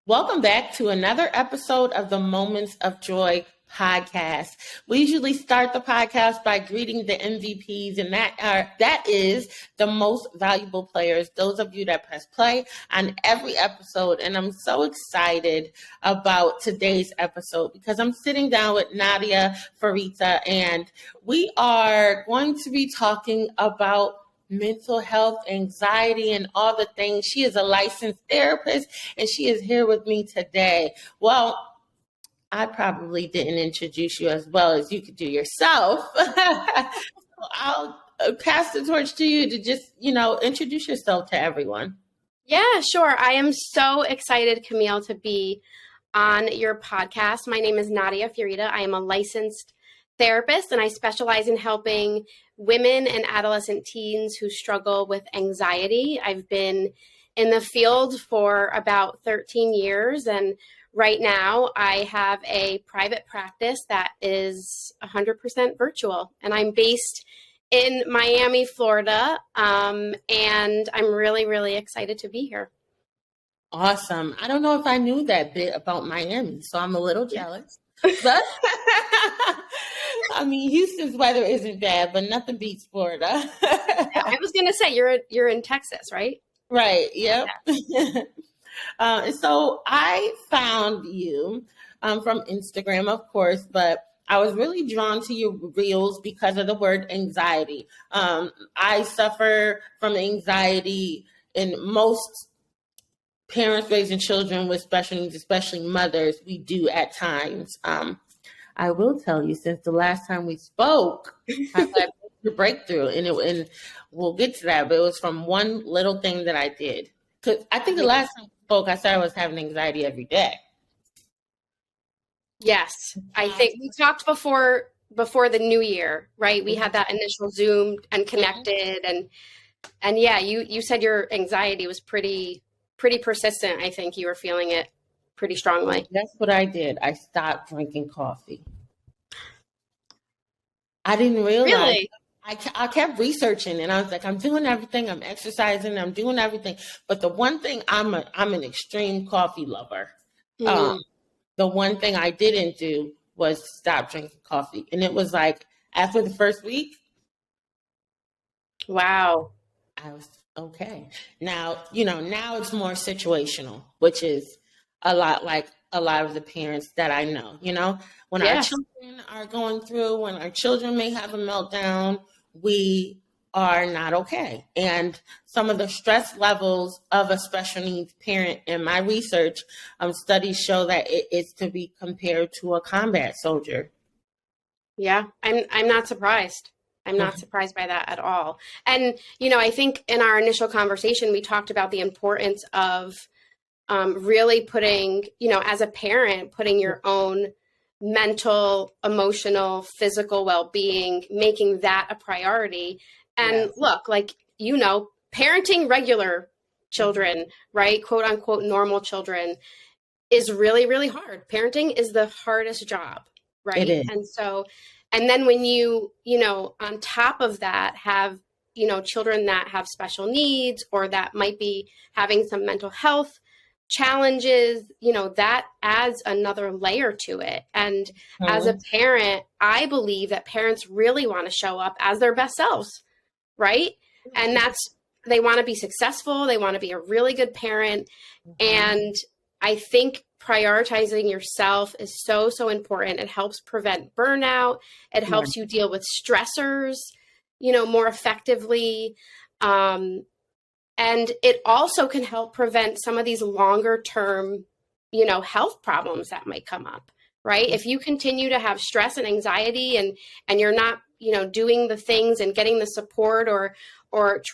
Welcome back to another episode of the Moments of Joy podcast. We usually start the podcast by greeting the MVPs, and that is the most valuable players, those of you that press play on every episode. And I'm so excited about today's episode because I'm sitting down with Nadia Fiorita, and we are going to be talking about mental health, anxiety, and all the things. She is a licensed therapist, and she is here with me today. Well, I probably didn't introduce you as well as you could do yourself. I'll pass the torch to you to just, introduce yourself to everyone. Yeah, sure. I am so excited, Camille, to be on your podcast. My name is Nadia Fiorita. I am a licensed therapist, and I specialize in helping women and adolescent teens who struggle with anxiety. I've been in the field for about 13 years, and right now I have a private practice that is 100% virtual, and I'm based in Miami, Florida, and I'm really, really excited to be here. Awesome. I don't know if I knew that bit about Miami, so I'm a little jealous. But I mean, Houston's weather isn't bad, but nothing beats Florida. I was going to say you're in Texas, right? Right. Yep. Yeah. So I found you from Instagram, of course, but I was really drawn to your reels because of the word anxiety. I suffer from anxiety, and most parents raising children with special needs, especially mothers, we do at times. I will tell you, since the last time we spoke, I've had a breakthrough, and we'll get to that, but it was from one little thing that I did. Because I think the last time we spoke, I said I was having anxiety every day. Yes, I think we talked before the new year, right? We had that initial Zoom and connected, and yeah, you said your anxiety was pretty persistent. I think you were feeling it pretty strongly. That's what I did. I stopped drinking coffee. I didn't realize. Really? I kept researching, and I was like, I'm doing everything. I'm exercising. I'm doing everything. But the one thing, I'm an extreme coffee lover. Mm-hmm. The one thing I didn't do was stop drinking coffee. And it was like after the first week. Wow. I was okay. Now it's more situational, which is a lot like a lot of the parents that I know, when our children are going through, when our children may have a meltdown, we are not okay. And some of the stress levels of a special needs parent, in my research, studies show that it is to be compared to a combat soldier. Yeah, I'm not surprised. I'm not surprised by that at all. And, I think in our initial conversation, we talked about the importance of really putting, as a parent, putting your own mental, emotional, physical well-being, making that a priority. And look, parenting regular children, right? Quote unquote, normal children is really, really hard. Parenting is the hardest job, right? It is. And then when you on top of that have, children that have special needs or that might be having some mental health challenges, that adds another layer to it. And as a parent, I believe that parents really want to show up as their best selves, right? And they want to be successful. They want to be a really good parent. And I think prioritizing yourself is so, so important. It helps prevent burnout. It helps you deal with stressors, more effectively. And it also can help prevent some of these longer term, health problems that might come up, right? If you continue to have stress and anxiety and you're not, doing the things and getting the support or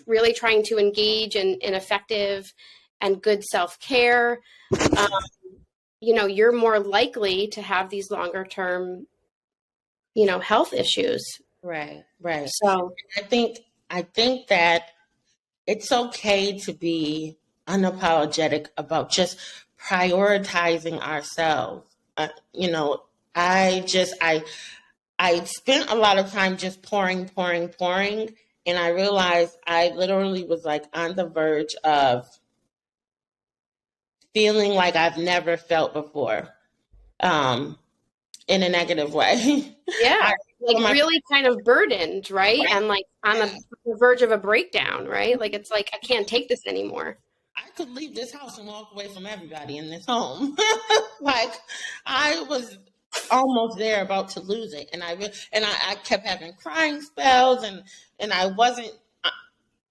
really trying to engage in effective and good self-care, you're more likely to have these longer term, health issues. Right. So I think that it's okay to be unapologetic about just prioritizing ourselves. I spent a lot of time just pouring, and I realized I literally was like on the verge of feeling like I've never felt before, in a negative way. Yeah. Like really kind of burdened, right? And like on the verge of a breakdown, right? Like it's like, I can't take this anymore. I could leave this house and walk away from everybody in this home. Like I was almost there about to lose it, and I kept having crying spells, and I wasn't, uh,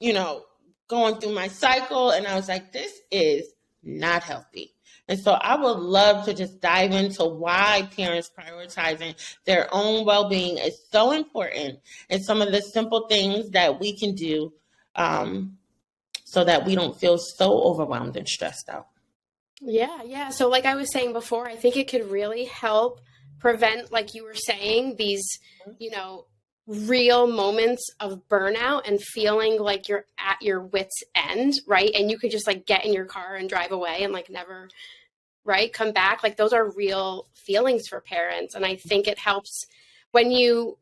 you know, going through my cycle, and I was like, this is not healthy. And so I would love to just dive into why parents prioritizing their own well-being is so important, and some of the simple things that we can do, so that we don't feel so overwhelmed and stressed out. Yeah. So like I was saying before, I think it could really help prevent, like you were saying, these, real moments of burnout and feeling like you're at your wit's end, right? And you could just like get in your car and drive away and like never, right, come back. Like those are real feelings for parents. And I think it helps when you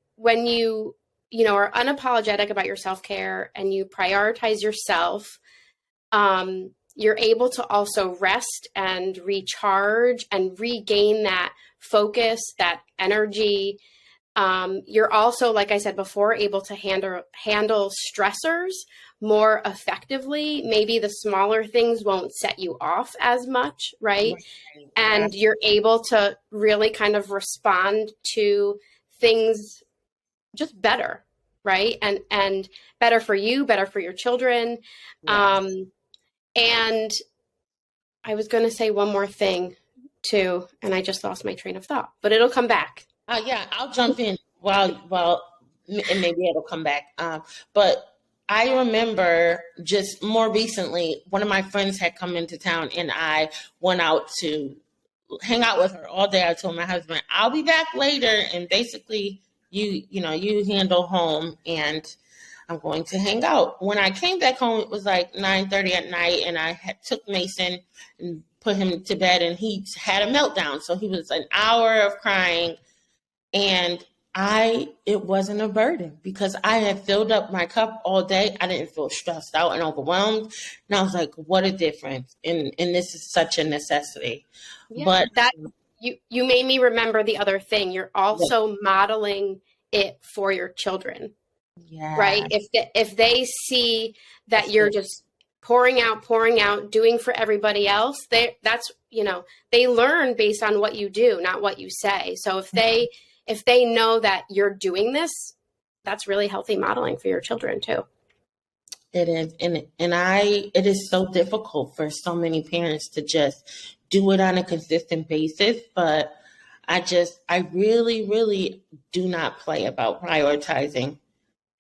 are unapologetic about your self-care and you prioritize yourself. You're able to also rest and recharge and regain that focus, that energy. You're also, like I said before, able to handle stressors more effectively. Maybe the smaller things won't set you off as much, right? And you're able to really kind of respond to things just better, right? And better for you, better for your children. And I was going to say one more thing too, and I just lost my train of thought, but it'll come back. Yeah, I'll jump in and maybe it'll come back. But I remember just more recently, one of my friends had come into town, and I went out to hang out with her all day. I told my husband, I'll be back later, and basically you handle home, and I'm going to hang out. When I came back home, it was like 9:30 at night, and I took Mason and put him to bed, and he had a meltdown. So he was an hour of crying, and it wasn't a burden because I had filled up my cup all day. I didn't feel stressed out and overwhelmed. And I was like, what a difference. And this is such a necessity. Yeah, but that you made me remember the other thing. You're also modeling it for your children. Yeah. Right. If they see that you're just pouring out, doing for everybody else, they learn based on what you do, not what you say. So if they know that you're doing this, that's really healthy modeling for your children too. It is. It is so difficult for so many parents to just do it on a consistent basis, but I really, really do not play about prioritizing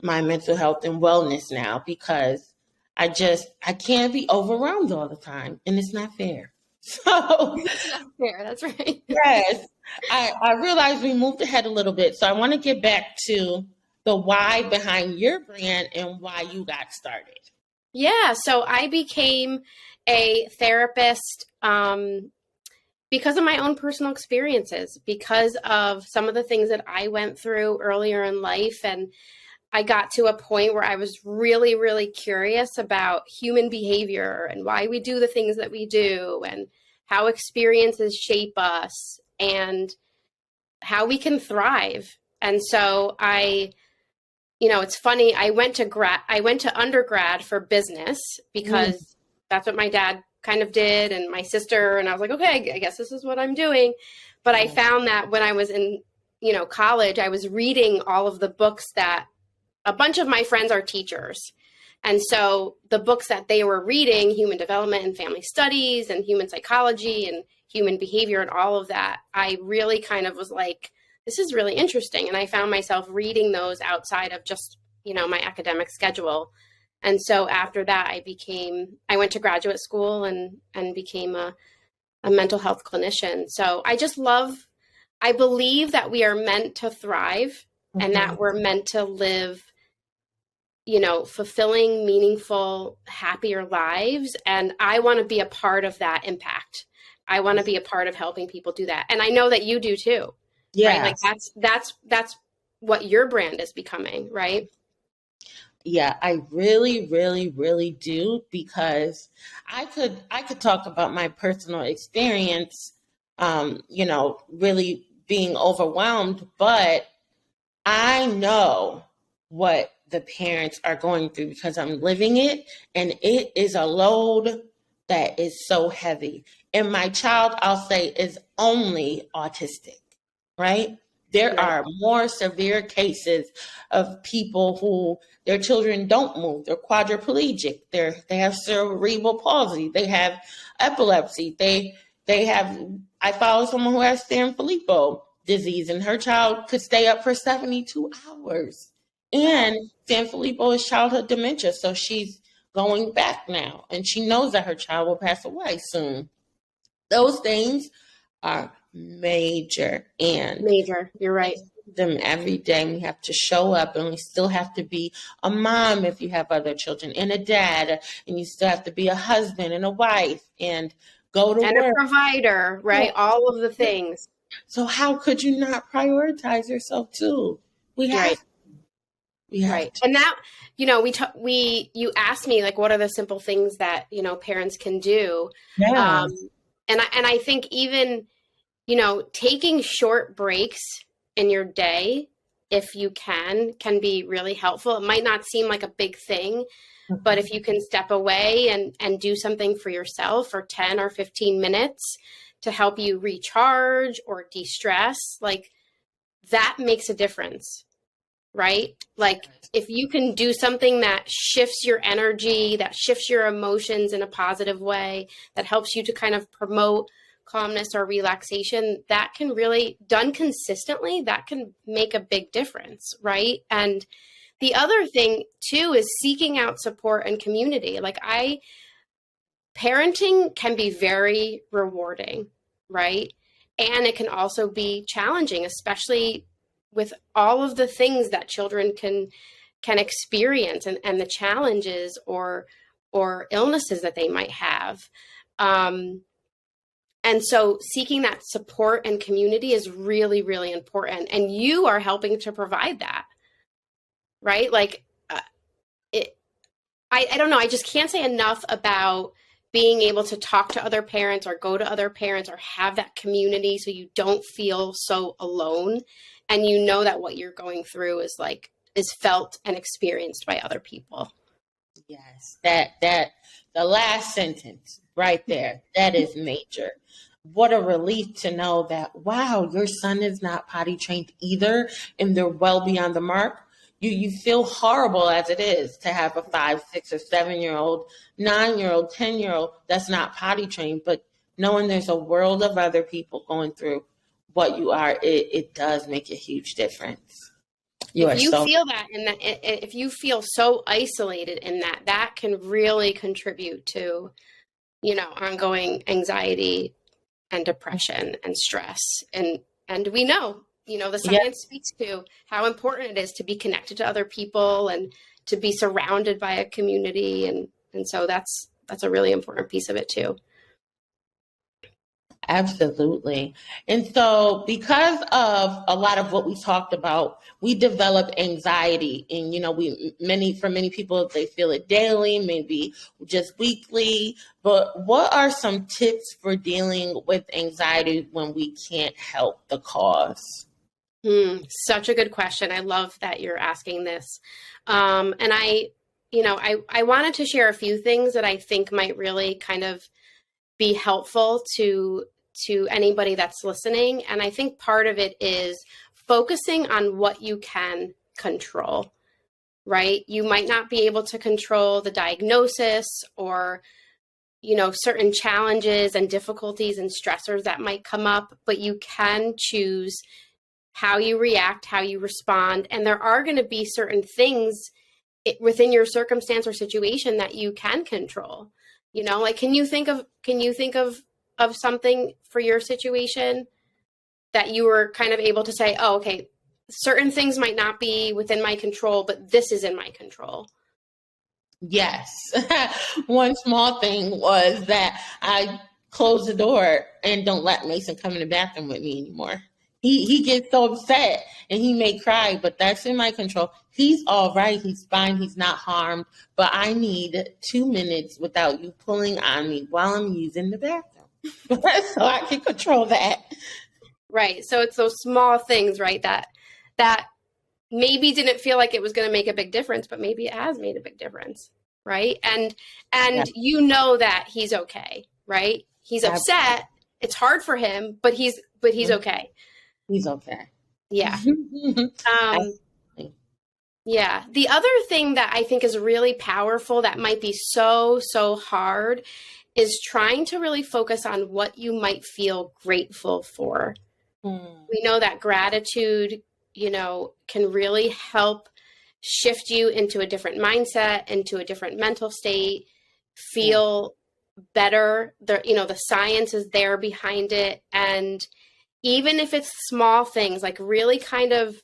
my mental health and wellness now because I can't be overwhelmed all the time, and it's not fair. So it's not fair. That's right. Yes. I realize we moved ahead a little bit. So I want to get back to the why behind your brand and why you got started. Yeah. So I became a therapist because of my own personal experiences, because of some of the things that I went through earlier in life. And I got to a point where I was really, really curious about human behavior and why we do the things that we do and how experiences shape us and how we can thrive. And so it's funny, I went to undergrad for business because that's what my dad kind of did and my sister, and I was like, okay, I guess this is what I'm doing. But I found that when I was in, college, I was reading all of the books that a bunch of my friends are teachers. And so the books that they were reading, human development and family studies and human psychology and human behavior and all of that, I really kind of was like, this is really interesting. And I found myself reading those outside of just, my academic schedule. And so after that, I went to graduate school and became a mental health clinician. So I believe that we are meant to thrive and that we're meant to live fulfilling, meaningful, happier lives. And I want to be a part of that impact. I want to be a part of helping people do that. And I know that you do too. Yeah. Right? Like that's what your brand is becoming, right? Yeah, I really, really, really do, because I could talk about my personal experience, really being overwhelmed, but I know what the parents are going through because I'm living it, and it is a load that is so heavy. And my child, I'll say, is only autistic, right? There Right. are more severe cases of people who their children don't move. They're quadriplegic. They have cerebral palsy. They have epilepsy. They have. I follow someone who has Sanfilippo disease, and her child could stay up for 72 hours. And Sanfilippo is childhood dementia, so she's going back now, and she knows that her child will pass away soon. Those things are major, and Major. You're right. them every day. We have to show up, and we still have to be a mom if you have other children, and a dad, and you still have to be a husband and a wife, and go to And a work. provider, right? All of the things. So how could you not prioritize yourself too? We have Right. to. We have Right. to. And that, you asked me, like, what are the simple things that, parents can do? Yeah. And I think even, taking short breaks in your day, if you can be really helpful. It might not seem like a big thing, but if you can step away and do something for yourself for 10 or 15 minutes to help you recharge or de-stress, like, that makes a difference, right? Like, if you can do something that shifts your energy, that shifts your emotions in a positive way, that helps you to kind of promote calmness or relaxation, that can really, done consistently, that can make a big difference, right? And the other thing too is seeking out support and community. Like, parenting can be very rewarding, right? And it can also be challenging, especially with all of the things that children can experience, and the challenges or illnesses that they might have. And so seeking that support and community is really, really important. And you are helping to provide that, right? Like, I don't know. I just can't say enough about being able to talk to other parents or go to other parents or have that community so you don't feel so alone, and you know that what you're going through is felt and experienced by other people. Yes. That the last sentence right there, that is major. What a relief to know that, wow, your son is not potty trained either, and they're well beyond the mark. You feel horrible as it is to have a 5, 6, or 7-year-old, 9-year-old, 10-year-old that's not potty trained, but knowing there's a world of other people going through what you are, it does make a huge difference. If you feel that, and that if you feel so isolated in that, that can really contribute to, ongoing anxiety and depression and stress. And we know, the science speaks to how important it is to be connected to other people and to be surrounded by a community. And so that's a really important piece of it too. Absolutely. And so because of a lot of what we talked about, we develop anxiety, and for many people, they feel it daily, maybe just weekly. But what are some tips for dealing with anxiety when we can't help the cause? Such a good question. I love that you're asking this. And I wanted to share a few things that I think might really kind of be helpful to anybody that's listening. And I think part of it is focusing on what you can control, right? You might not be able to control the diagnosis or, certain challenges and difficulties and stressors that might come up, but you can choose how you react, how you respond. And there are going to be certain things within your circumstance or situation that you can control. Like, can you think of something for your situation that you were kind of able to say, oh, okay, certain things might not be within my control, but this is in my control? Yes. One small thing was that I closed the door and don't let Mason come in the bathroom with me anymore. He gets so upset and he may cry, but that's in my control. He's all right. He's fine. He's not harmed. But I need 2 minutes without you pulling on me while I'm using the bathroom. So I can control that. Right. So it's those small things, right? That maybe didn't feel like it was going to make a big difference, but maybe it has made a big difference. Right. And Yeah. you know that he's okay. Right. He's upset. It's hard for him, but he's okay. He's okay. Yeah. Yeah. The other thing that I think is really powerful that might be so hard is trying to really focus on what you might feel grateful for. We know that gratitude, can really help shift you into a different mindset, into a different mental state, feel better. The science is there behind it. And even if it's small things, like really kind of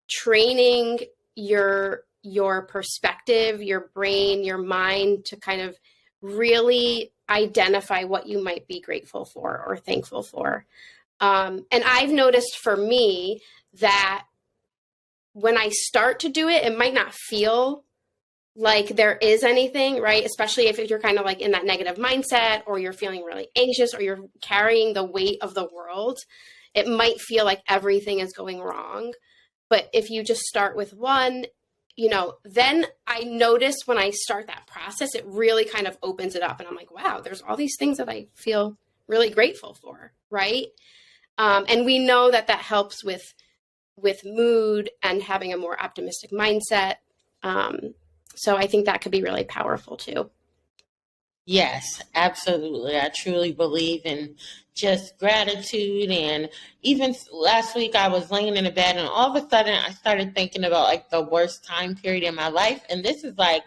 training your perspective, your brain, your mind to kind of really identify what you might be grateful for or thankful for. And I've noticed for me that when I start to do it, it might not feel like there is anything, right? Especially if you're kind of like in that negative mindset, or you're feeling really anxious, or you're carrying the weight of the world. It might feel like everything is going wrong. But if you just start with one, then I notice when I start that process, it really kind of opens it up. And I'm like, wow, there's all these things that I feel really grateful for, right? And we know that helps with mood and having a more optimistic mindset. So I think that could be really powerful too. Yes, absolutely. I truly believe in just gratitude. And even last week, I was laying in the bed, and all of a sudden, I started thinking about like the worst time period in my life. And this is like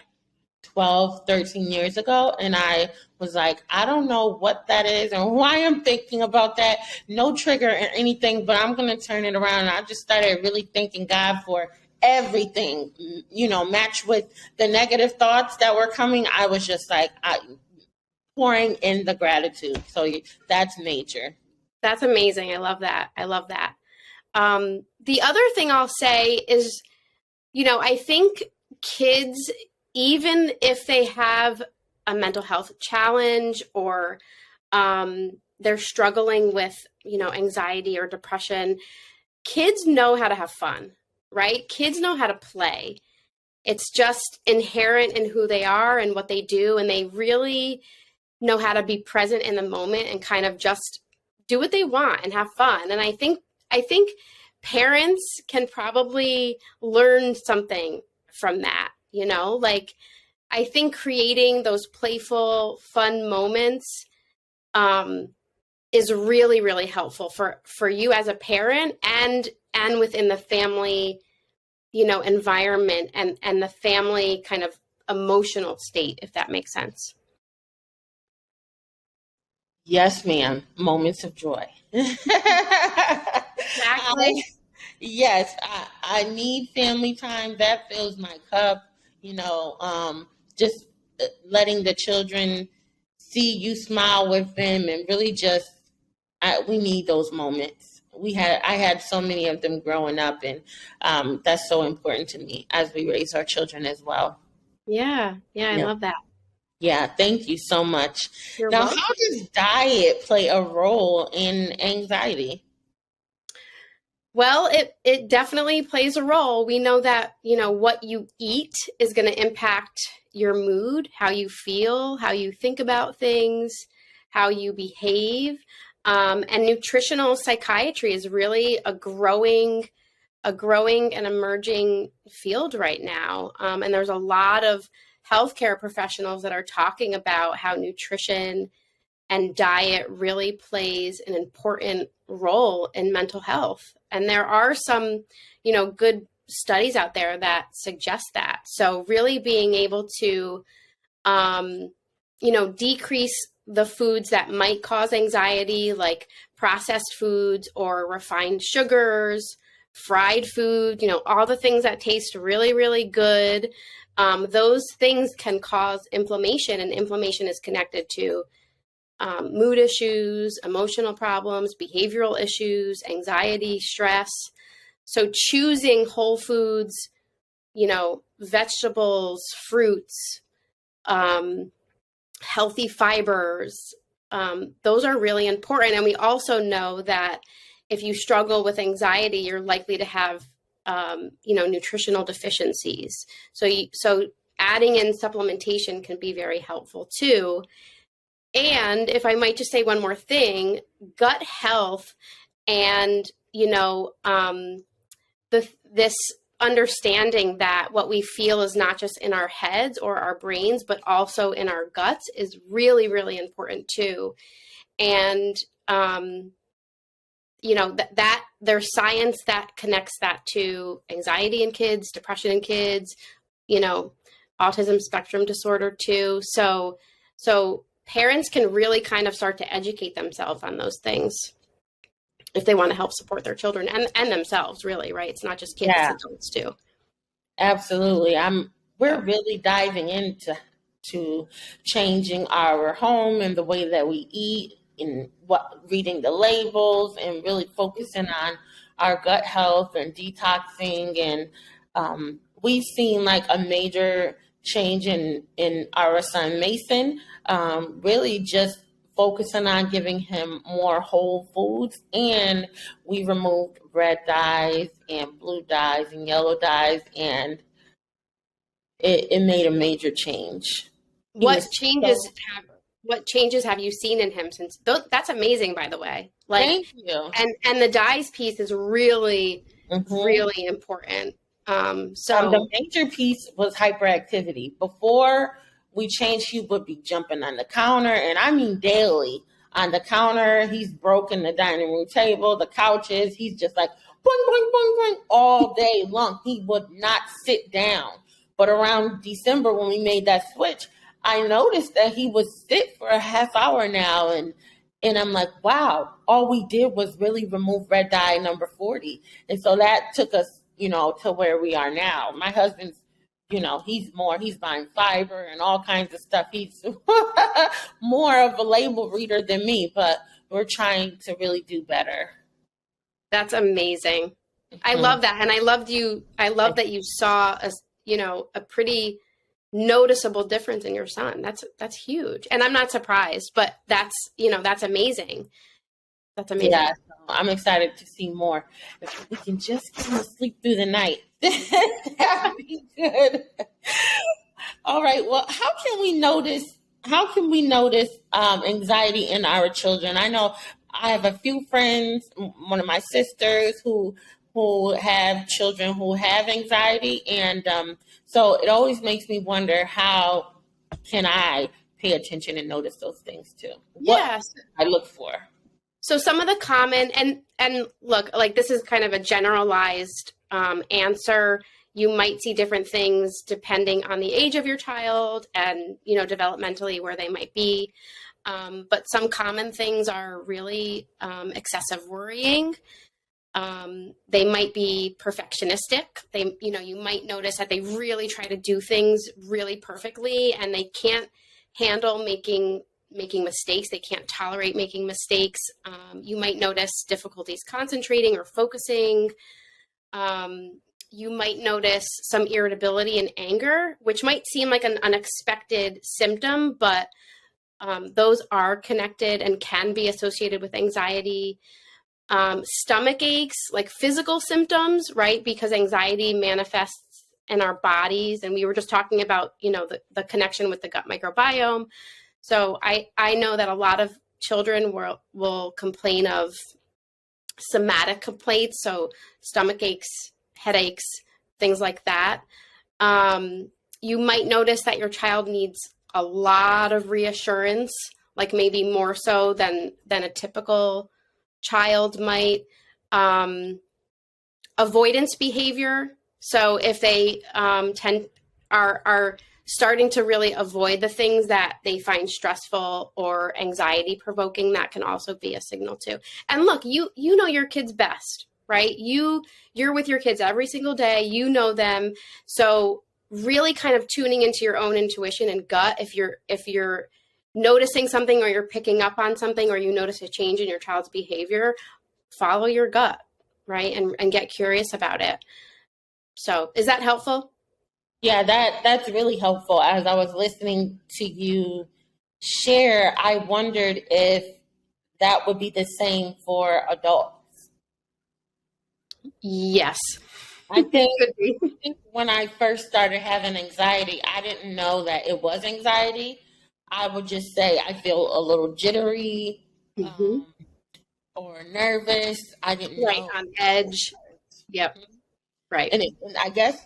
12, 13 years ago. And I was like, I don't know what that is and why I'm thinking about that. No trigger or anything, but I'm going to turn it around. And I just started really thanking God for everything, matched with the negative thoughts that were coming. I was just like, pouring in the gratitude. So that's major. That's amazing. I love that. The other thing I'll say is, I think kids, even if they have a mental health challenge, or they're struggling with, anxiety or depression, kids know how to have fun, right? Kids know how to play. It's just inherent in who they are and what they do. And they really know how to be present in the moment and kind of just do what they want and have fun. And I think parents can probably learn something from that, like I think creating those playful, fun moments is really, really helpful for you as a parent and within the family, environment and the family kind of emotional state, if that makes sense. Yes, ma'am. Moments of joy. Exactly. Yes, I need family time. That fills my cup. Just letting the children see you smile with them, and really just, we need those moments. I had so many of them growing up, and that's so important to me as we raise our children as well. Yeah. I love that. Yeah, thank you so much. You're Now, welcome. how does diet play a role in anxiety? Well, it definitely plays a role. We know that, what you eat is going to impact your mood, how you feel, how you think about things, how you behave. And nutritional psychiatry is really a growing and emerging field right now. And there's a lot of healthcare professionals that are talking about how nutrition and diet really plays an important role in mental health. And there are some, good studies out there that suggest that. So really being able to, decrease the foods that might cause anxiety, like processed foods or refined sugars, fried food, all the things that taste really, really good. Those things can cause inflammation, and inflammation is connected to mood issues, emotional problems, behavioral issues, anxiety, stress. So choosing whole foods, vegetables, fruits, healthy fibers, those are really important. And we also know that if you struggle with anxiety, you're likely to have, nutritional deficiencies. So adding in supplementation can be very helpful too. And if I might just say one more thing, gut health and, this understanding that what we feel is not just in our heads or our brains, but also in our guts is really, really important too. And, that there's science that connects that to anxiety in kids, depression in kids, autism spectrum disorder too. So parents can really kind of start to educate themselves on those things if they want to help support their children and themselves, really, right? It's not just kids, it's adults too. Absolutely. We're really diving into changing our home and the way that we eat and reading the labels and really focusing on our gut health and detoxing. And we've seen like a major change in our son Mason, really just focusing on giving him more whole foods. And we removed red dyes and blue dyes and yellow dyes, and it made a major change. What changes have you seen in him since? That's amazing, by the way. Thank you. And the dyes piece is really, really important. The major piece was hyperactivity. Before we changed, he would be jumping on the counter, and I mean daily on the counter. He's broken the dining room table, the couches. He's just like boing, boing, boing, boing all day long. He would not sit down. But around December, when we made that switch, I noticed that he would sit for a half hour now, and I'm like, wow, all we did was really remove red dye number 40. And so that took us, to where we are now. My husband's, he's buying fiber and all kinds of stuff. He's more of a label reader than me, but we're trying to really do better. That's amazing. I love that. And I love that you saw a pretty noticeable difference in your son. That's huge. And I'm not surprised, but that's amazing. That's amazing. Yeah, so I'm excited to see more. If we can just get him to sleep through the night, that would be good. All right. Well, how can we notice anxiety in our children? I know I have a few friends, one of my sisters who have children who have anxiety. And so it always makes me wonder, how can I pay attention and notice those things too? What I look for. So some of the common, and look, like this is kind of a generalized answer. You might see different things depending on the age of your child and, developmentally where they might be. But some common things are really excessive worrying. They might be perfectionistic. You might notice that they really try to do things really perfectly and they can't handle making mistakes. They can't tolerate making mistakes. You might notice difficulties concentrating or focusing. You might notice some irritability and anger, which might seem like an unexpected symptom, but those are connected and can be associated with anxiety. Stomach aches, like physical symptoms, right? Because anxiety manifests in our bodies. And we were just talking about, the connection with the gut microbiome. So I know that a lot of children will complain of somatic complaints. So stomach aches, headaches, things like that. You might notice that your child needs a lot of reassurance, like maybe more so than a typical child might. Avoidance behavior. So if they are starting to really avoid the things that they find stressful or anxiety provoking, that can also be a signal too. And look, you know your kids best, right? You're with your kids every single day, you know them. So really kind of tuning into your own intuition and gut, if you're noticing something or you're picking up on something or you notice a change in your child's behavior, follow your gut, right? And get curious about it. So is that helpful? Yeah, that's really helpful. As I was listening to you share, I wondered if that would be the same for adults. Yes. I think when I first started having anxiety, I didn't know that it was anxiety. I would just say I feel a little jittery, Mm-hmm. or nervous. I didn't Right, know. on edge. Yep. Right. And I guess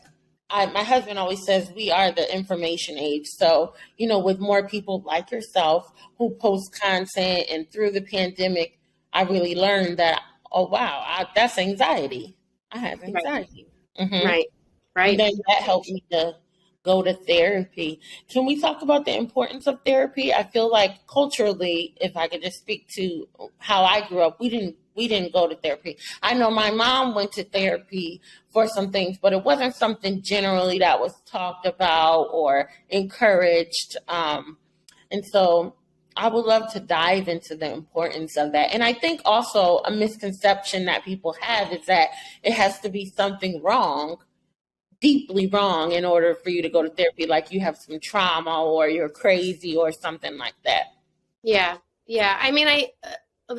my husband always says we are the information age. So, with more people like yourself who post content, and through the pandemic, I really learned that, oh, wow, that's anxiety. I have Right. anxiety. Hmm. Right. And Right. then that helped me to go to therapy. Can we talk about the importance of therapy? I feel like culturally, if I could just speak to how I grew up, we didn't go to therapy. I know my mom went to therapy for some things, but it wasn't something generally that was talked about or encouraged. And so I would love to dive into the importance of that. And I think also a misconception that people have is that it has to be something wrong, deeply wrong, in order for you to go to therapy, like you have some trauma or you're crazy or something like that. Yeah. Yeah. I mean,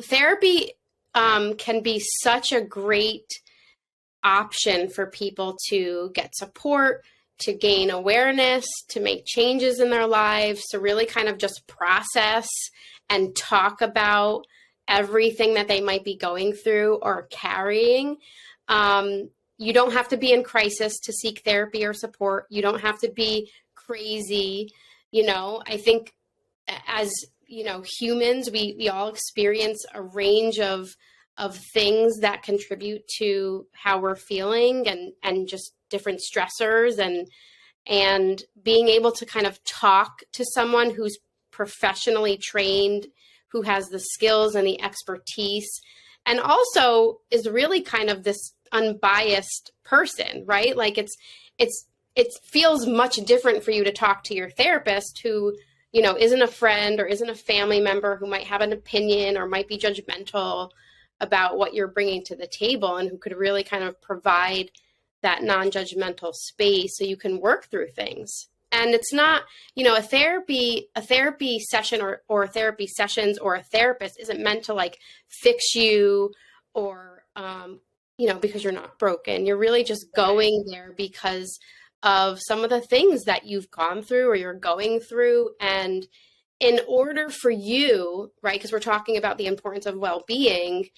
therapy can be such a great option for people to get support, to gain awareness, to make changes in their lives, to really kind of just process and talk about everything that they might be going through or carrying. You don't have to be in crisis to seek therapy or support. You don't have to be crazy. I think as humans, we all experience a range of things that contribute to how we're feeling, and just different stressors, and being able to kind of talk to someone who's professionally trained, who has the skills and the expertise, and also is really kind of this unbiased person, right? Like it feels much different for you to talk to your therapist who isn't a friend or isn't a family member who might have an opinion or might be judgmental about what you're bringing to the table, and who could really kind of provide that non-judgmental space so you can work through things. And it's not, a therapy session or therapy sessions or a therapist isn't meant to like fix you or, because you're not broken. You're really just going there because of some of the things that you've gone through or you're going through. And in order for you, right, because we're talking about the importance of well-being,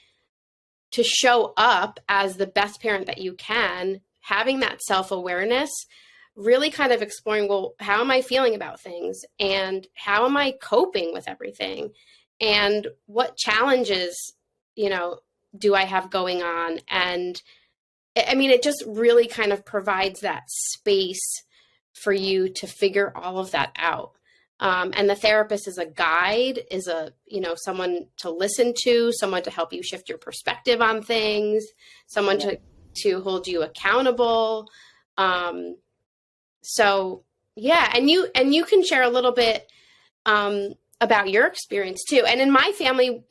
to show up as the best parent that you can, having that self-awareness, really kind of exploring, well, how am I feeling about things? And how am I coping with everything? And what challenges, do I have going on? And I mean, it just really kind of provides that space for you to figure all of that out. And the therapist is a guide, is someone to listen to, someone to help you shift your perspective on things, someone to hold you accountable. So yeah, and you can share a little bit about your experience too. And in my family,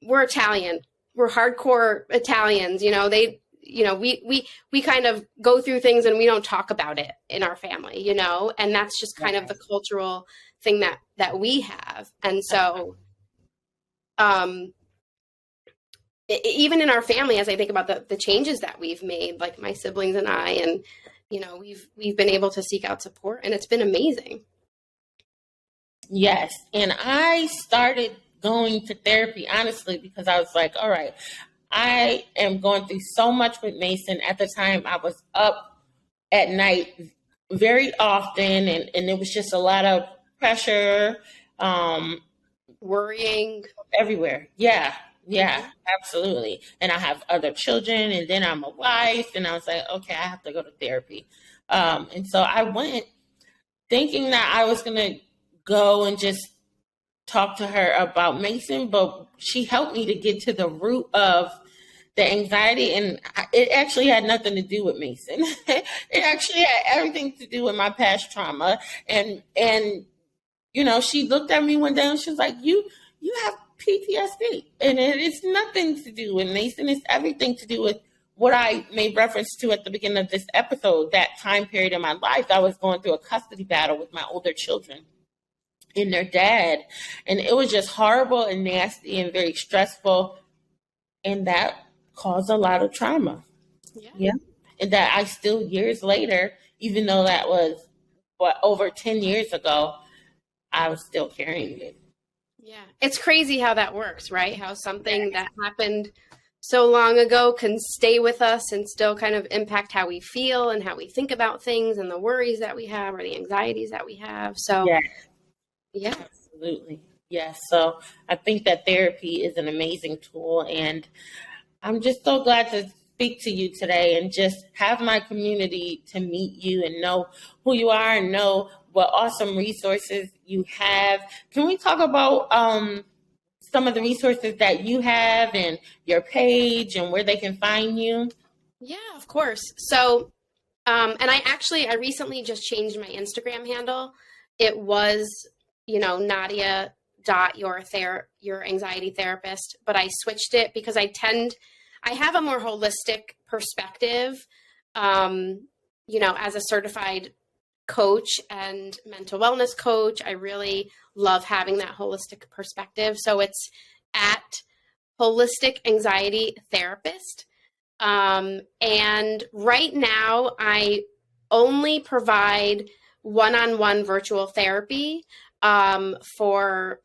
we're Italian, we're hardcore Italians. We kind of go through things and we don't talk about it in our family, and that's just kind of the cultural thing that we have. And so, even in our family, as I think about the changes that we've made, like my siblings and I, and, we've been able to seek out support, and it's been amazing. Yes. And I started going to therapy, honestly, because I was like, all right, I am going through so much with Mason. At the time, I was up at night very often, and it was just a lot of pressure, worrying everywhere. Yeah, absolutely. And I have other children, and then I'm a wife, and I was like, okay, I have to go to therapy. And so I went thinking that I was going to go and just talk to her about Mason, but she helped me to get to the root of the anxiety, and it actually had nothing to do with Mason. It actually had everything to do with my past trauma, and she looked at me one day and she was like, you have PTSD, and it's nothing to do with Mason. It's everything to do with what I made reference to at the beginning of this episode, that time period in my life. I was going through a custody battle with my older children and their dad. And it was just horrible and nasty and very stressful. And that caused a lot of trauma. Yeah. And that I still, years later, even though that was over 10 years ago, I was still carrying it. Yeah. It's crazy how that works, right? How something that happened so long ago can stay with us and still kind of impact how we feel and how we think about things and the worries that we have or the anxieties that we have. So, yeah. Absolutely. Yes. So I think that therapy is an amazing tool, and I'm just so glad to speak to you today and just have my community to meet you and know who you are and know what awesome resources you have. Can we talk about some of the resources that you have and your page and where they can find you? Yeah, of course. So, and I recently just changed my Instagram handle. It was, Nadia your anxiety therapist, but I switched it because I have a more holistic perspective, as a certified coach and mental wellness coach. I really love having that holistic perspective. So it's at Holistic Anxiety Therapist. And right now I only provide one-on-one virtual therapy for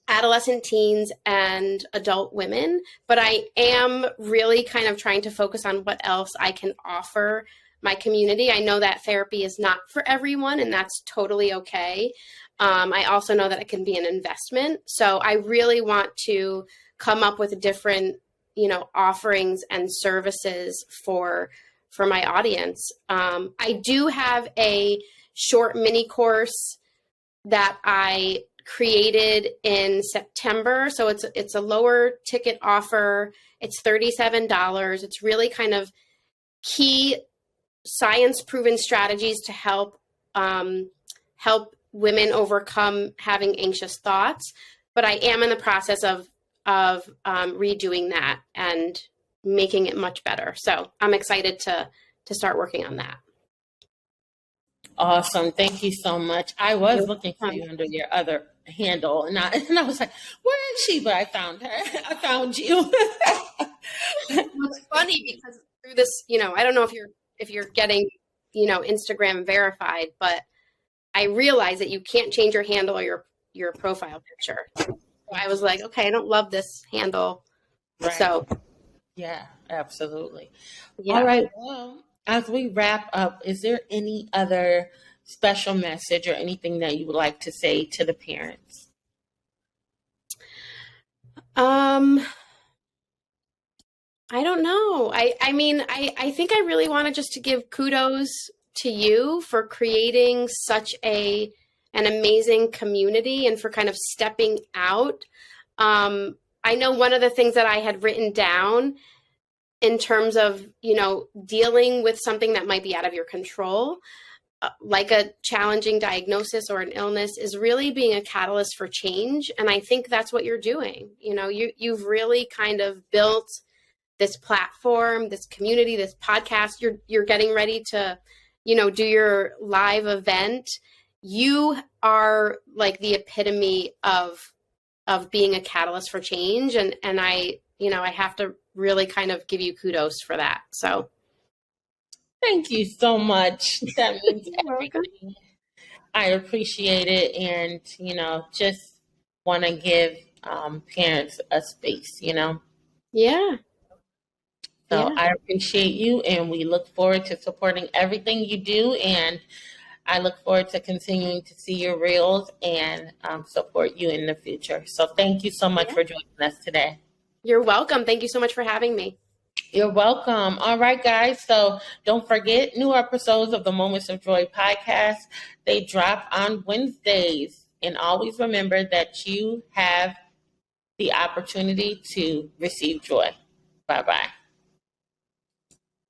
adolescent teens and adult women, but I am really kind of trying to focus on what else I can offer my community. I know that therapy is not for everyone, and that's totally okay. I also know that it can be an investment. So I really want to come up with different, offerings and services for my audience. I do have a short mini course that I created in September. So it's a lower ticket offer. It's $37. It's really kind of key science proven strategies to help women overcome having anxious thoughts. But I am in the process of redoing that and making it much better. So I'm excited to start working on that. Awesome. Thank you so much. I was looking for you under your other handle, and I was like, where is she? But I found her. I found you. It's funny because through this, I don't know if you're getting, Instagram verified, but I realized that you can't change your handle or your profile picture. So I was like, okay, I don't love this handle. Right. So yeah, absolutely. Yeah. All right. Well, as we wrap up, is there any other special message or anything that you would like to say to the parents? I don't know. I mean, I think I really wanted just to give kudos to you for creating such an amazing community and for kind of stepping out. I know one of the things that I had written down in terms of, dealing with something that might be out of your control, like a challenging diagnosis or an illness, is really being a catalyst for change. And I think that's what you're doing. You've really kind of built this platform, this community, this podcast. You're getting ready to, do your live event. You are like the epitome of being a catalyst for change. And I have to really kind of give you kudos for that. So thank you so much. That means everything. I appreciate it. And, just want to give parents a space, Yeah. So I appreciate you, and we look forward to supporting everything you do. And I look forward to continuing to see your reels and support you in the future. So thank you so much for joining us today. You're welcome. Thank you so much for having me. You're welcome. All right, guys. So don't forget, new episodes of the Moments of Joy podcast. They drop on Wednesdays. And always remember that you have the opportunity to receive joy. Bye-bye.